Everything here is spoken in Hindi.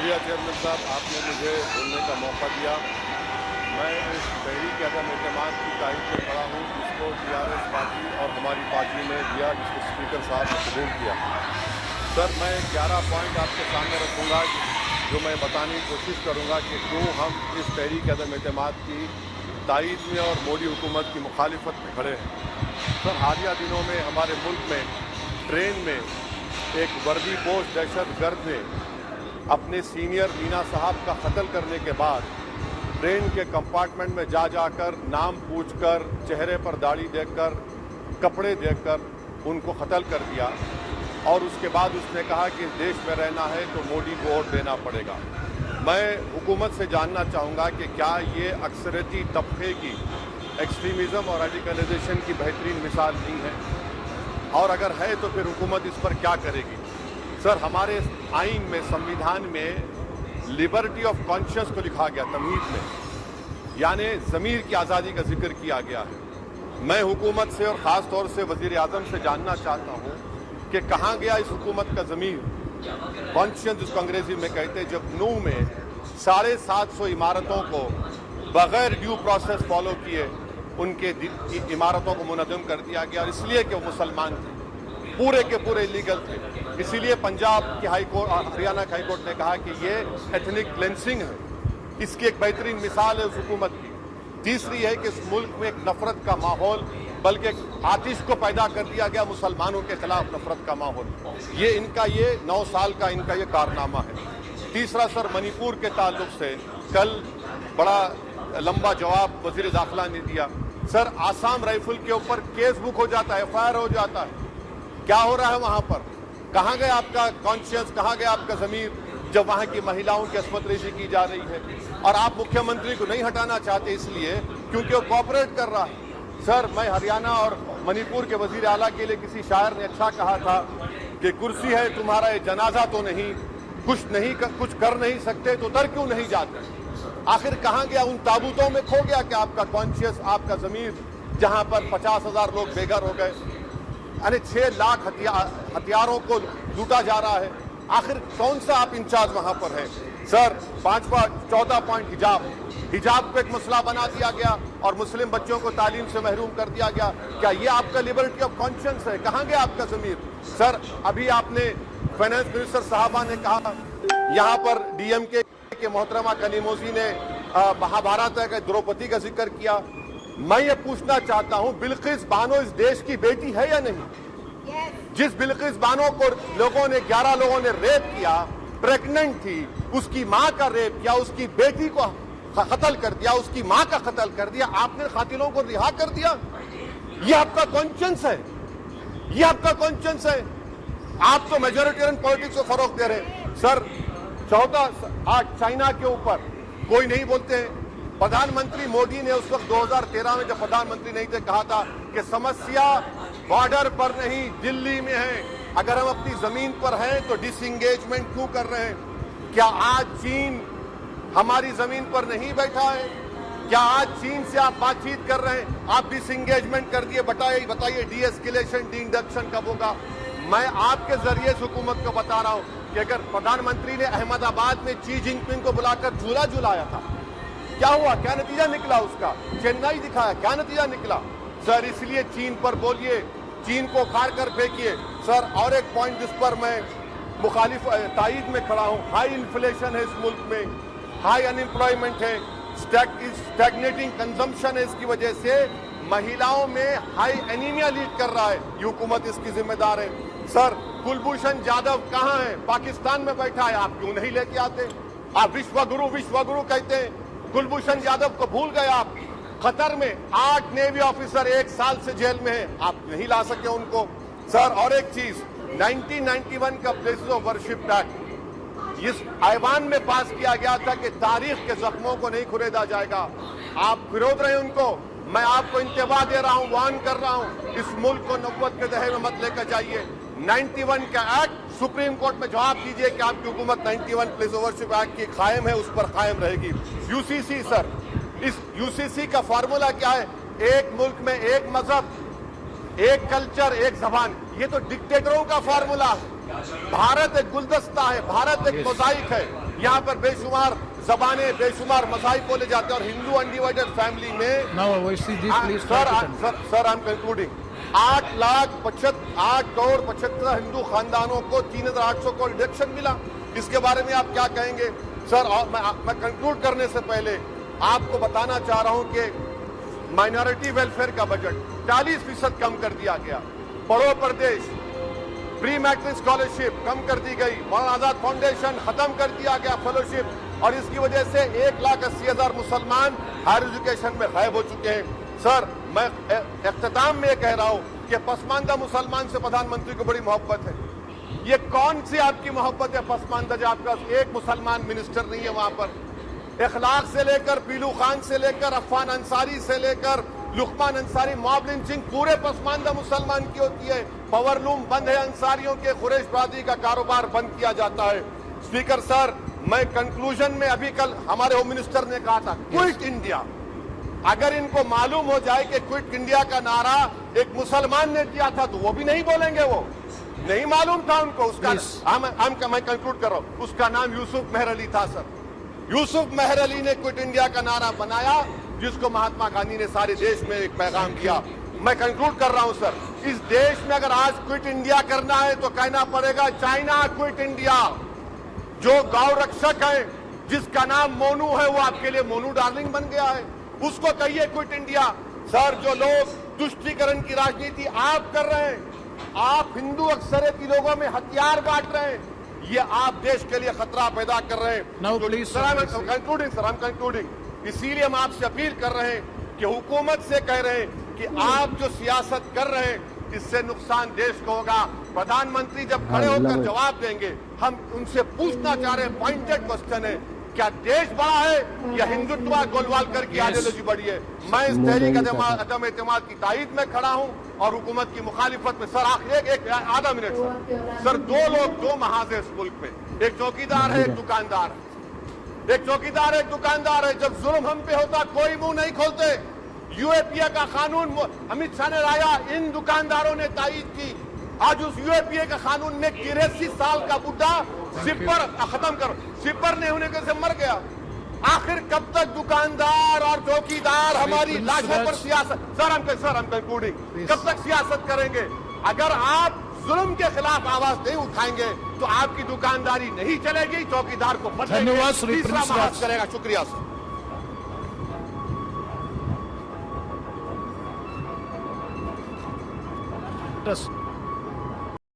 शुक्रिया चेयरमैन साहब, आपने मुझे बोलने का मौका दिया। मैं इस तहरीक अदम एतमाद की तारीफ में खड़ा हूँ जिसको टीआरएस पार्टी और हमारी पार्टी ने दिया, जिसको स्पीकर साहब ने कबूल किया। सर, मैं 11 पॉइंट आपके सामने रखूँगा जो मैं बताने की कोशिश करूँगा कि क्यों हम इस तहरीक अदम एतमाद की तायीद में और मोदी हुकूमत की मुखालिफत में खड़े हैं। सर, हालिया दिनों में हमारे मुल्क में ट्रेन में एक वर्दी पोश दहशत गर्द ने अपने सीनियर मीना साहब का कत्ल करने के बाद ट्रेन के कंपार्टमेंट में जाकर नाम पूछकर, चेहरे पर दाढ़ी देखकर, कपड़े देखकर उनको कत्ल कर दिया और उसके बाद उसने कहा कि देश में रहना है तो मोदी को वोट देना पड़ेगा। मैं हुकूमत से जानना चाहूँगा कि क्या ये अक्सरियती तबके की एक्सट्रीमिज़म और रेडिकलाइजेशन की बेहतरीन मिसाल नहीं है, और अगर है तो फिर हुकूमत इस पर क्या करेगी। सर, हमारे आइन में, संविधान में लिबर्टी ऑफ कॉन्शियस को लिखा गया, तमहीद में, यानी ज़मीर की आज़ादी का जिक्र किया गया है। मैं हुकूमत से और ख़ास तौर से वज़ीर आज़म से जानना चाहता हूँ कि कहाँ गया इस हुकूमत का ज़मीर, कॉन्शियस जिसको अंग्रेजी में कहते हैं, जब नूह में 750 इमारतों को बग़ैर ड्यू प्रोसेस फॉलो किए उनके इमारतों को मुनज़्ज़म कर दिया गया, और इसलिए कि वो मुसलमान थे, पूरे के पूरे इलीगल थे। इसीलिए पंजाब की हाई कोर्ट और हरियाणा की हाई कोर्ट ने कहा कि ये एथनिक क्लेंसिंग है। इसकी एक बेहतरीन मिसाल है उस हुकूमत की। तीसरी है कि इस मुल्क में एक नफरत का माहौल, बल्कि आतिश को पैदा कर दिया गया, मुसलमानों के खिलाफ नफरत का माहौल। ये 9 साल का इनका ये कारनामा है। तीसरा सर, मणिपुर के ताल्लुक से कल बड़ा लंबा जवाब वजीर दाखिला ने दिया। सर, आसाम राइफल के ऊपर केस बुक हो जाता है, FIR हो जाता है। क्या हो रहा है वहां पर? कहाँ गया आपका कॉन्शियस, कहाँ गया आपका ज़मीर जब वहां की महिलाओं की अस्मत रेजी की जा रही है? और आप मुख्यमंत्री को नहीं हटाना चाहते इसलिए क्योंकि वो कोऑपरेट कर रहा है। सर, मैं हरियाणा और मणिपुर के वजीर आला के लिए किसी शायर ने अच्छा कहा था कि कुर्सी है तुम्हारा ये जनाजा तो नहीं, कुछ कर नहीं सकते तो उतर क्यों नहीं जाते? आखिर कहाँ गया? उन ताबूतों में खो गया कि आपका कॉन्शियस, आपका ज़मीर, जहां पर 50,000 लोग बेघर हो गए, यानी 6 लाख हथियारों को लूटा जा रहा है। आखिर कौन सा आप इंचार्ज वहां पर है? सर, 14 पॉइंट हिजाब को एक मसला बना दिया गया और मुस्लिम बच्चों को तालीम से महरूम कर दिया गया। क्या ये आपका लिबर्टी ऑफ कॉन्शियंस है? कहाँ गया आपका ज़मीर? सर, अभी आपने फाइनेंस मिनिस्टर साहबा ने कहा, यहाँ पर DMK के मोहतरमा कनीमोजी ने महाभारत के द्रौपदी का जिक्र किया। मैं ये पूछना चाहता हूं, बिल्किस बानो इस देश की बेटी है या नहीं? जिस बिल्किस बानो को 11 लोगों ने रेप किया, प्रेग्नेंट थी, उसकी मां का रेप किया, उसकी बेटी को कत्ल कर दिया, उसकी मां का कत्ल कर दिया, आपने कातिलों को रिहा कर दिया। ये आपका कॉन्शियंस है? ये आपका कॉन्शियंस है? आप तो मेजोरिटेरियन पॉलिटिक्स को फरोग दे रहे हैं। सर, 14 चाइना के ऊपर कोई नहीं बोलते हैं। प्रधानमंत्री मोदी ने उस वक्त 2013 में जब प्रधानमंत्री नहीं थे कहा था कि समस्या बॉर्डर पर नहीं, दिल्ली में है। अगर हम अपनी जमीन पर हैं तो डिसएंगेजमेंट क्यों कर रहे हैं? क्या आज चीन हमारी जमीन पर नहीं बैठा है? क्या आज चीन से आप बातचीत कर रहे हैं? आप डिसएंगेजमेंट कर दिए। बताइए डी-एस्केलेशन, डी-इंडक्शन कब होगा? मैं आपके जरिए से हुकूमत को बता रहा हूं कि अगर प्रधानमंत्री ने अहमदाबाद में शी जिनपिंग को बुलाकर झूला झुलाया था, क्या हुआ? क्या नतीजा निकला उसका? चेन्नई दिखाया, क्या नतीजा निकला? सर, इसलिए चीन पर बोलिए, चीन को उखाड़ कर फेंकिए। सर, और एक पॉइंट जिस पर मैं मुखालिफ तायीद में खड़ा हूं, हाई इन्फ्लेशन है इस मुल्क में, हाई अनएम्प्लॉयमेंट है, स्टैग्नेटिंग कंजम्पशन है। इसकी वजह से महिलाओं में हाई एनीमिया लीड कर रहा है। ये हुकूमत इसकी जिम्मेदार है। सर, कुलभूषण जाधव कहाँ है? पाकिस्तान में बैठा है, आप क्यों नहीं लेके आते? आप विश्वगुरु कहते हैं, कुलभूषण यादव को भूल गए आप। कतर में 8 नेवी ऑफिसर 1 साल से जेल में हैं, आप नहीं ला सके उनको। सर, और एक चीज, 1991 का प्लेसेस ऑफ वर्शिप एक्ट इस ऐवान में पास किया गया था कि तारीख के जख्मों को नहीं खुरेदा जाएगा। आप विरोध रहे उनको। मैं आपको इंतबा दे रहा हूं, वार्न कर रहा हूं, इस मुल्क को नब्बत के दहे में मत लेकर जाइए। 91 का एक्ट सुप्रीम कोर्ट में जवाब दीजिए कि आपकी हुकूमत 91 प्लेस ऑफ वर्शिप एक्ट की कायम है, उस पर कायम रहेगी। UCC सर, इस UCC का फार्मूला क्या है? एक मुल्क में एक मजहब, एक कल्चर, एक जबान। ये तो डिक्टेटरों का फार्मूला है। भारत एक गुलदस्ता है, भारत एक मोज़ाइक है। यहाँ पर बेशुमार जबानें, बेशुमार मज़ाहिब बोले जाते हैं और हिंदू अनडिवाइडेड फैमिली में Now, OCG, please try sir to conclude. Sir I am concluding 8 crore 75 Hindu खानदानों को 3,800 करोड़ डिडक्शन मिला। इसके बारे में आप क्या कहेंगे सर? और मैं कंक्लूड करने से पहले आपको बताना चाह रहा हूं कि माइनॉरिटी वेलफेयर का बजट 40% कम कर दिया गया। पढ़ो प्रदेश, प्री मैट्रिक स्कॉलरशिप कम कर दी गई। मौलाना आजाद फाउंडेशन खत्म कर दिया गया फेलोशिप, और इसकी वजह से 1,80,000 मुसलमान हायर एजुकेशन में गायब हो चुके हैं। सर मैं इख्तिताम में कह रहा हूं कि पसमानदा मुसलमान से प्रधानमंत्री को बड़ी मोहब्बत है। ये कौन सी आपकी मोहब्बत है पसमानदा, जो आपका एक मुसलमान मिनिस्टर नहीं है वहां पर? इखलाक से लेकर पीलू खान से लेकर अफान अंसारी से लेकर लुकमान अंसारी, मॉब लिंचिंग पूरे पसमानदा मुसलमान की होती है। पावर लूम बंद है, अंसारियों के कुरैश बरादरी का कारोबार बंद किया जाता है। स्पीकर सर, मैं कंक्लूजन में अभी कल हमारे होम मिनिस्टर ने कहा था क्विट इंडिया। अगर इनको मालूम हो जाए कि क्विट इंडिया का नारा एक मुसलमान ने दिया था तो वो भी नहीं बोलेंगे, वो नहीं मालूम था उनको। उसका मैं कंक्लूड कर रहा हूं, उसका नाम यूसुफ मेहर अली था सर। यूसुफ मेहर अली ने क्विट इंडिया का नारा बनाया, जिसको महात्मा गांधी ने सारे देश में एक पैगाम दिया। मैं कंक्लूड कर रहा हूं सर, इस देश में अगर आज क्विट इंडिया करना है तो कहना पड़ेगा चाइना क्विट इंडिया। जो गौ रक्षक है जिसका नाम मोनू है, वो आपके लिए मोनू डार्लिंग बन गया है, उसको कहिए क्विट इंडिया। सर, जो लोग तुष्टीकरण की राजनीति आप कर रहे हैं, आप हिंदू अक्सरियती लोगों में हथियार बांट रहे हैं, ये आप देश के लिए खतरा पैदा कर रहे हैं। Now, please, sir, I am concluding. इसीलिए हम आपसे अपील कर रहे हैं कि हुकूमत से कह रहे हैं कि आप जो सियासत कर रहे हैं इससे नुकसान देश को होगा। प्रधानमंत्री जब खड़े होकर जवाब देंगे, हम उनसे पूछना चाह रहे हैं, पॉइंटेड क्वेश्चन है, क्या देश बड़ा है या हिंदुत्व गोलवालकर की आइडियोलॉजी बड़ी है? मैं इस तहरीक अदम एतमाद की तायद में खड़ा हूं और हुकूमत की मुखालिफत में। सर आखिर एक आधा मिनट सर, दो लोग, दो महाज है इस मुल्क में, एक चौकीदार है, एक दुकानदार है। एक चौकीदार है, एक दुकानदार है। जब जुल्म हम पे होता कोई मुंह नहीं खोलते। यूएपीए का कानून अमित शाह ने लाया, इन दुकानदारों ने तायद की। आज उस यूएपीए का कानून में 83 साल का बुढ़ा जिपर खत्म करो, जिपर नहीं होने से मर गया। आखिर कब तक दुकानदार और चौकीदार हमारी लाशों पर सियासत? सर हम कंक्लूडिंग, कब तक सियासत करेंगे? अगर आप जुल्म के खिलाफ आवाज नहीं उठाएंगे तो आपकी दुकानदारी नहीं चलेगी, चौकीदार को धन्यवाद श्री तीसरा महाज करेगा। शुक्रिया सर।